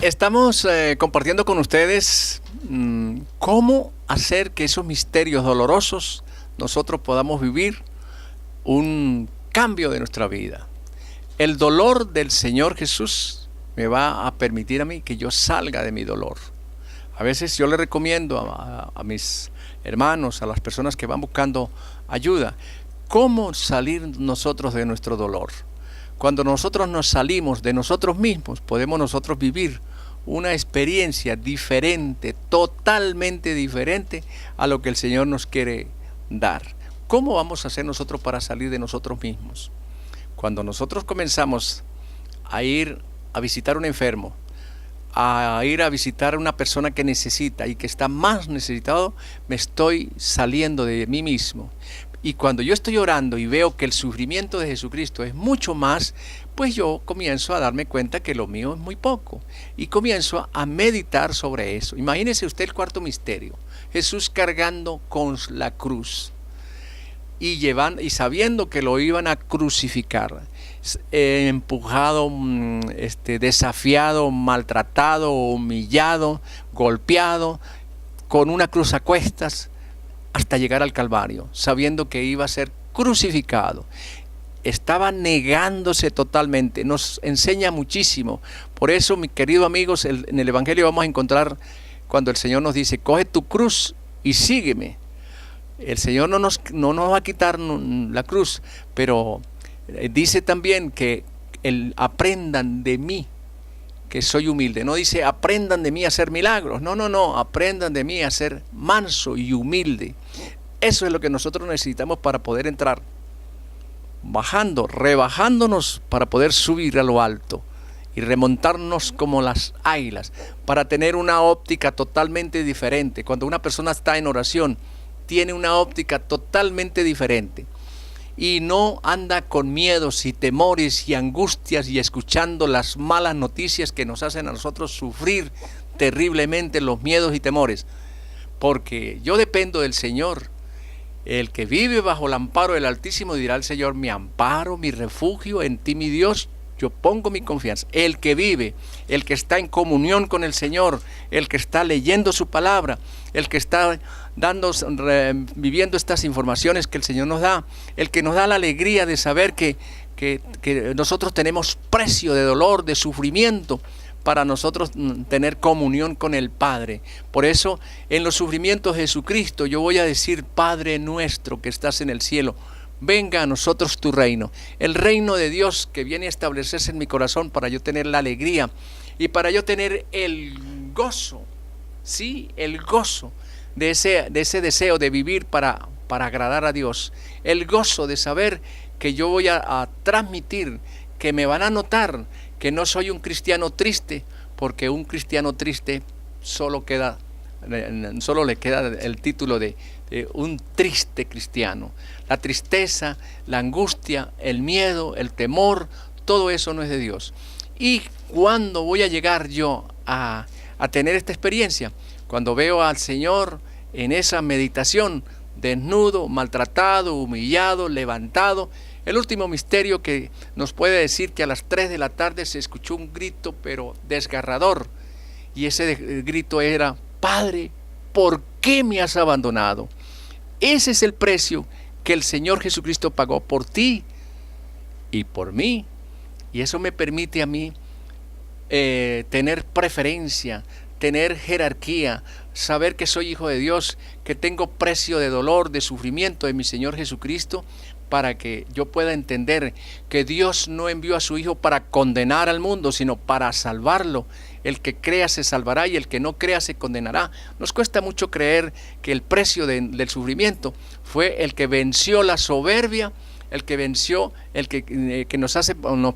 Estamos compartiendo con ustedes cómo hacer que esos misterios dolorosos nosotros podamos vivir un cambio de nuestra vida. El dolor del Señor Jesús me va a permitir a mí que yo salga de mi dolor. A veces yo le recomiendo a mis hermanos, a las personas que van buscando ayuda, cómo salir nosotros de nuestro dolor. Cuando nosotros nos salimos de nosotros mismos, podemos nosotros vivir una experiencia diferente, totalmente diferente a lo que el Señor nos quiere dar. ¿Cómo vamos a hacer nosotros para salir de nosotros mismos? Cuando nosotros comenzamos a ir a visitar a un enfermo, a ir a visitar a una persona que necesita y que está más necesitado, me estoy saliendo de mí mismo. Y cuando yo estoy orando y veo que el sufrimiento de Jesucristo es mucho más, pues yo comienzo a darme cuenta que lo mío es muy poco. Y comienzo a meditar sobre eso. Imagínese usted el cuarto misterio. Jesús cargando con la cruz y sabiendo que lo iban a crucificar. Empujado, desafiado, maltratado, humillado, golpeado, con una cruz a cuestas, hasta llegar al Calvario, sabiendo que iba a ser crucificado. Estaba negándose totalmente. Nos enseña muchísimo. Por eso, mis queridos amigos, en el Evangelio vamos a encontrar cuando el Señor nos dice: coge tu cruz y sígueme. El Señor no nos va a quitar la cruz, pero dice también que aprendan de mí, que soy humilde. No dice aprendan de mí a hacer milagros. No, aprendan de mí a ser manso y humilde. Eso es lo que nosotros necesitamos para poder entrar, rebajándonos para poder subir a lo alto y remontarnos como las águilas, para tener una óptica totalmente diferente. Cuando una persona está en oración, tiene una óptica totalmente diferente. Y no anda con miedos y temores y angustias y escuchando las malas noticias que nos hacen a nosotros sufrir terriblemente los miedos y temores. Porque yo dependo del Señor. El que vive bajo el amparo del Altísimo dirá al Señor: mi amparo, mi refugio, en ti mi Dios, yo pongo mi confianza. El que vive, el que está en comunión con el Señor, el que está leyendo su palabra, el que está viviendo estas informaciones que el Señor nos da, el que nos da la alegría de saber que nosotros tenemos precio de dolor, de sufrimiento, para nosotros tener comunión con el Padre. Por eso, en los sufrimientos de Jesucristo, yo voy a decir: Padre nuestro que estás en el cielo, venga a nosotros tu reino. El reino de Dios que viene a establecerse en mi corazón para yo tener la alegría y para yo tener el gozo, sí, el gozo de ese deseo de vivir para agradar a Dios. El gozo de saber que yo voy a transmitir, que me van a notar que no soy un cristiano triste, porque un cristiano triste solo le queda el título de un triste cristiano. La tristeza, la angustia, el miedo, el temor, todo eso no es de Dios. ¿Y cuándo voy a llegar yo a tener esta experiencia? Cuando veo al Señor en esa meditación, desnudo, maltratado, humillado, levantado. El último misterio que nos puede decir que a las 3 de la tarde se escuchó un grito, pero desgarrador. Y ese grito era: Padre, ¿por qué me has abandonado? Ese es el precio que el Señor Jesucristo pagó por ti y por mí. Y eso me permite a mí tener preferencia, tener jerarquía, saber que soy hijo de Dios, que tengo precio de dolor, de sufrimiento de mi Señor Jesucristo, para que yo pueda entender que Dios no envió a su Hijo para condenar al mundo, sino para salvarlo. El que crea se salvará y el que no crea se condenará. Nos cuesta mucho creer que el precio del sufrimiento fue el que venció la soberbia, el que venció, el que nos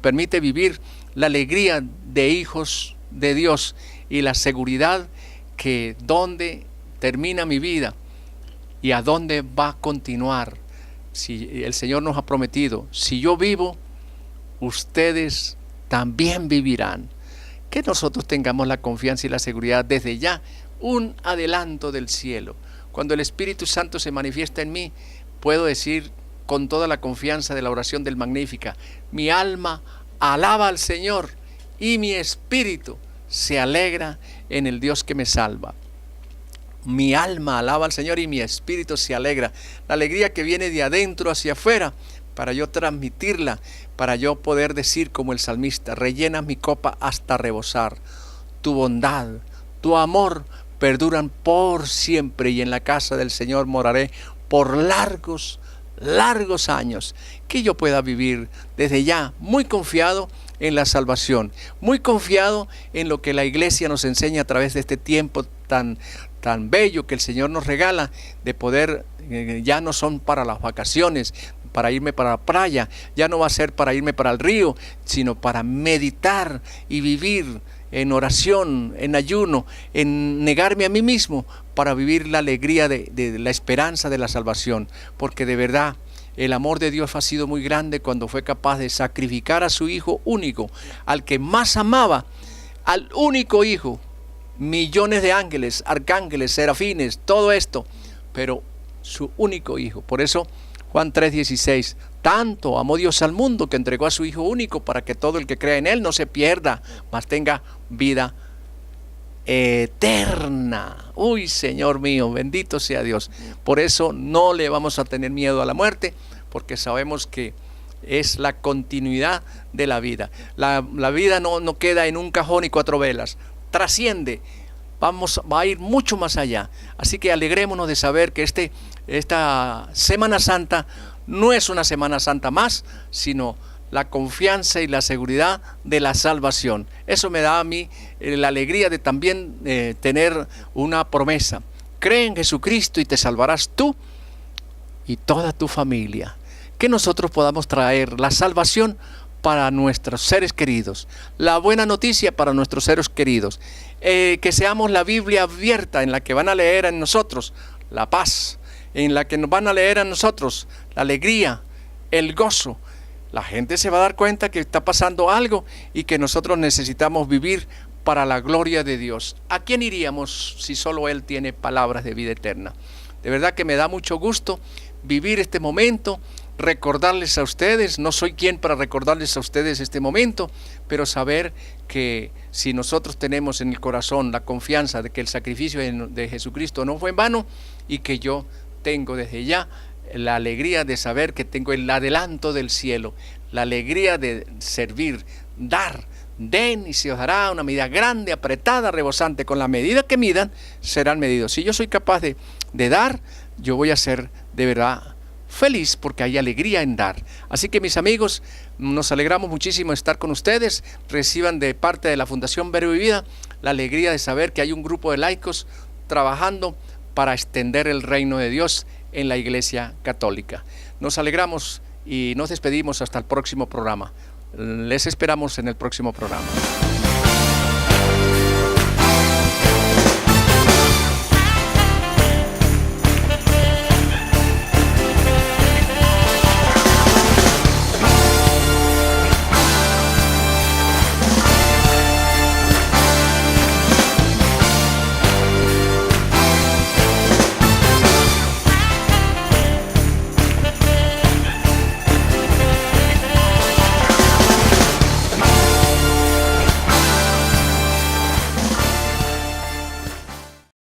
permite vivir la alegría de hijos de Dios y la seguridad que dónde termina mi vida y a dónde va a continuar. Si el Señor nos ha prometido: si yo vivo, ustedes también vivirán. Que nosotros tengamos la confianza y la seguridad desde ya, un adelanto del cielo. Cuando el Espíritu Santo se manifiesta en mí, puedo decir con toda la confianza de la oración del Magnífica: mi alma alaba al Señor y mi espíritu se alegra en el Dios que me salva. Mi alma alaba al Señor y mi espíritu se alegra. La alegría que viene de adentro hacia afuera, para yo transmitirla, para yo poder decir como el salmista: rellena mi copa hasta rebosar. Tu bondad, tu amor perduran por siempre, y en la casa del Señor moraré por largos años. Que yo pueda vivir desde ya muy confiado en la salvación, muy confiado en lo que la iglesia nos enseña a través de este tiempo tan bello que el Señor nos regala, de poder, ya no son para las vacaciones, para irme para la playa, ya no va a ser para irme para el río, sino para meditar y vivir en oración, en ayuno, en negarme a mí mismo, para vivir la alegría de la esperanza de la salvación. Porque de verdad el amor de Dios ha sido muy grande cuando fue capaz de sacrificar a su Hijo único, al que más amaba, al único Hijo. Millones de ángeles, arcángeles, serafines, todo esto, pero su único Hijo. Por eso Juan 3:16, tanto amó Dios al mundo que entregó a su Hijo único, para que todo el que crea en Él no se pierda, mas tenga vida eterna. Uy, Señor mío, bendito sea Dios. Por eso no le vamos a tener miedo a la muerte, porque sabemos que es la continuidad de la vida. La vida no queda en un cajón y 4 velas, trasciende, va a ir mucho más allá. Así que alegrémonos de saber que esta Semana Santa no es una Semana Santa más, sino la confianza y la seguridad de la salvación. Eso me da a mí la alegría de también tener una promesa: cree en Jesucristo y te salvarás tú y toda tu familia. Que nosotros podamos traer la salvación para nuestros seres queridos, la buena noticia para nuestros seres queridos, que seamos la Biblia abierta en la que van a leer en nosotros la paz, en la que nos van a leer a nosotros la alegría, el gozo. La gente se va a dar cuenta que está pasando algo y que nosotros necesitamos vivir para la gloria de Dios. ¿A quién iríamos si solo Él tiene palabras de vida eterna? De verdad que me da mucho gusto vivir este momento, recordarles a ustedes. No soy quien para recordarles a ustedes este momento, pero saber que si nosotros tenemos en el corazón la confianza de que el sacrificio de Jesucristo no fue en vano, y que yo tengo desde ya la alegría de saber que tengo el adelanto del cielo, la alegría de servir, dar. Den y se os dará una medida grande, apretada, rebosante. Con la medida que midan, serán medidos. Si yo soy capaz de dar, yo voy a ser de verdad feliz, porque hay alegría en dar. Así que, mis amigos, nos alegramos muchísimo de estar con ustedes. Reciban de parte de la Fundación Verbo y Vida la alegría de saber que hay un grupo de laicos trabajando para extender el reino de Dios en la Iglesia Católica. Nos alegramos y nos despedimos hasta el próximo programa. Les esperamos en el próximo programa.